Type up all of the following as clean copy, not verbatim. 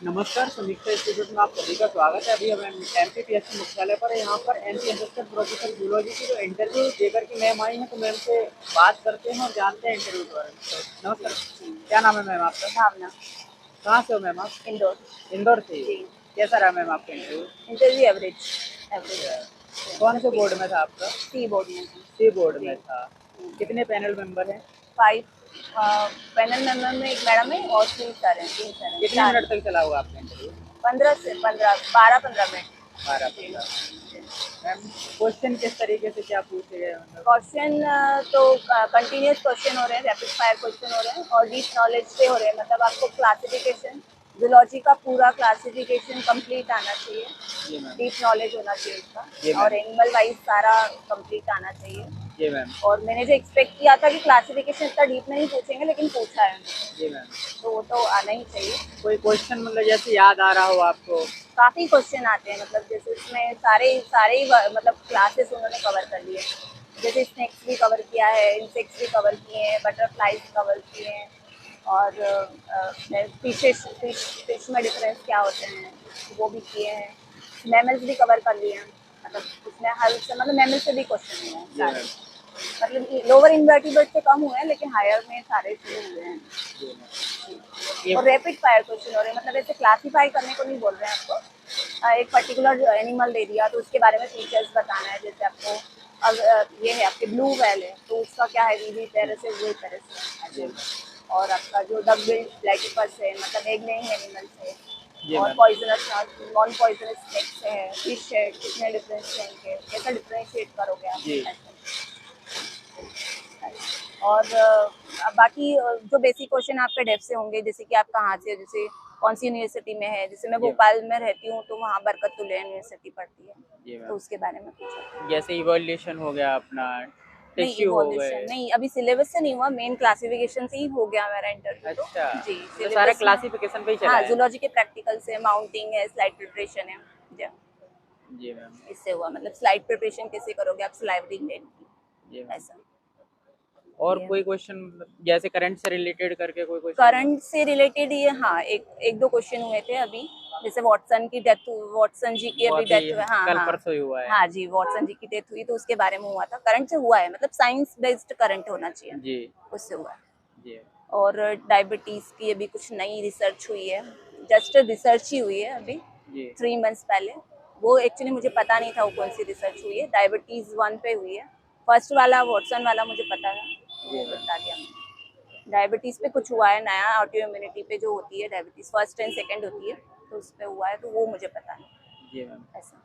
नमस्कार, समीक्षा इंस्टीट्यूट में आप सभी का स्वागत है। अभी हम एमपीपीएससी मुख्यालय पर यहाँ पर एमपी असिस्टेंट प्रोफेसर जूलॉजी की जो इंटरव्यू देकर के मैम आई हैं, तो मैम से बात करते हैं और जानते हैं इंटरव्यू के बारे में। तो नमस्कार, क्या नाम है मैम आपका? भावना। कहाँ से हो मैम आप? इंदौर। इंदौर से ही। जी। कैसा रहा मैम आपका इंटरव्यू? Interview average average. कौन से बोर्ड में था आपका? सी बोर्ड में था। सी बोर्ड जी। में था। कितने पैनल मेंबर हैं? 5 पैनल मेंबर में एक मैडम है और 3 सर हैं, 3 सर हैं। कितने मिनट तक चला हुआ आपका इंटरव्यू? 15 से 15 12-15 मिनट। 12-15। मैम क्वेश्चन किस तरीके से क्या पूछे गए मतलब? क्वेश्चन तो कंटिन्यूस क्वेश्चन हो रहे हैं, रैपिड फायर क्वेश्चन हो रहे हैं और डीप नॉलेज से हो रहे हैं। मतलब आपको क्लासिफिकेशन जूलॉजी का पूरा क्लासिफिकेशन कंप्लीट आना चाहिए, जी मैम। डीप नॉलेज होना चाहिए जी उसका मैम। और एनिमल वाइज सारा कंप्लीट आना चाहिए। जी मैम। और मैंने जो एक्सपेक्ट किया था कि क्लासिफिकेशन इतना डीप नहीं पूछेंगे, लेकिन पूछा है, जी मैम। तो वो तो आना ही चाहिए। कोई क्वेश्चन मतलब जैसे याद आ रहा हो आपको? काफ़ी क्वेश्चन आते हैं, मतलब जैसे इसमें सारे सारे ही मतलब क्लासेस उन्होंने कवर कर लिए। जैसे स्नेक्स भी कवर किया है, इंसेक्ट्स भी कवर किए हैं, बटरफ्लाइज कवर किए हैं और फिश में डिफरेंस क्या होते हैं वो भी किए हैं। मैमल्स भी कवर कर लिए हैं, मतलब उसमें हर से मतलब मैमल से भी क्वेश्चन हुए हैं जी सारे। मैम। मतलब लोअर इन्वर्टिब्रेट से कम हुए हैं, लेकिन हायर में सारे शुरू हुए हैं। जी मैम। और रैपिड फायर क्वेश्चन हो रहे हैं, मतलब ऐसे क्लासीफाई करने को नहीं बोल रहे हैं आपको। एक पर्टिकुलर एनिमल दे दिया तो उसके बारे में फीचर्स बताना है। जैसे आपको ये है आपके ब्लू व्हेल है, तो उसका क्या है, वीवी पेरिस है, वही पेरिस है। और आपका जो डक बिल्ड प्लेटिपस है, मतलब एग लेइंग एनिमल्स है। जी और ma'am. Poisonous non poisonous snacks है, फिश है, कितने डिफरेंस है इनके, कैसा डिफरेंशिएट करोगे आप जी। ऐसे। और बाकी जो बेसिक क्वेश्चन आपके डेप्थ से होंगे, जैसे कि आप कहाँ से, जैसे कौन सी यूनिवर्सिटी में है। जैसे मैं जी। भोपाल में रहती हूँ, तो वहाँ बरकतुल्लाह यूनिवर्सिटी पढ़ती है, जी तो मैम। उसके बारे में पूछा। जैसे इवोल्यूशन हो गया अपना, नहीं, टिश्यू हो गए। इवोल्यूशन नहीं, अभी सिलेबस से नहीं हुआ, मेन क्लासिफिकेशन से ही हो गया मेरा इंटरव्यू। तो अच्छा, जी, तो सारा सिलेबस में। क्लासिफिकेशन पे ही चला हाँ, है। जूलॉजी के प्रैक्टिकल से, माउंटिंग है, स्लाइड प्रिपरेशन है जी। जी मैम। इससे हुआ, मतलब स्लाइड प्रिपरेशन कैसे करोगे आप स्लाइडिंग लेन की, जी मैम। ऐसा और ये। कोई क्वेश्चन जैसे करंट से रिलेटेड करके कोई क्वेश्चन हो? करंट से रिलेटेड ये, हाँ, एक दो क्वेश्चन हुए थे अभी। जैसे वॉटसन की डेथ, वॉटसन जी की वो अभी अभी डेथ हुई। हाँ कल हाँ। परसों ही हुआ है। हाँ जी, वॉटसन जी की डेथ हुई, तो उसके बारे में हुआ था। करंट से हुआ है, मतलब साइंस बेस्ड करंट होना चाहिए, जी। उससे हुआ है। जी। और डायबिटीज की अभी कुछ नई रिसर्च हुई है, जस्ट रिसर्च ही हुई है अभी, जी। 3 मंथ्स पहले। वो एक्चुअली मुझे पता नहीं था वो कौन सी रिसर्च हुई है। डायबिटीज 1 पे हुई है। फर्स्ट वाला वॉटसन वाला मुझे पता था, जी वो मैम। बता दिया मैंने। डायबिटीज पे कुछ हुआ है नया, ऑटो इम्यूनिटी पे जो होती है डायबिटीज, फर्स्ट एंड सेकंड होती है, तो उस पे हुआ है, तो वो मुझे पता है जी मैम। ऐसा।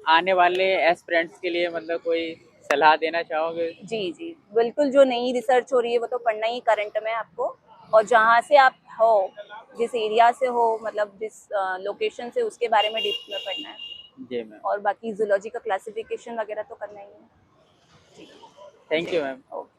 आने वाले एस्पिरेंट्स के लिए मतलब कोई सलाह देना चाहोगे? जी जी, बिल्कुल, जो नई रिसर्च हो रही है वो तो पढ़ना ही करंट में आपको। और जहाँ से आप हो, जिस एरिया से हो, मतलब जिस लोकेशन से, उसके बारे में डीप में पढ़ना है। जी मैम। और बाकी जूलॉजी का क्लासिफिकेशन वगैरह तो करना ही है। जी। थैंक जी। You ma'am. ओके।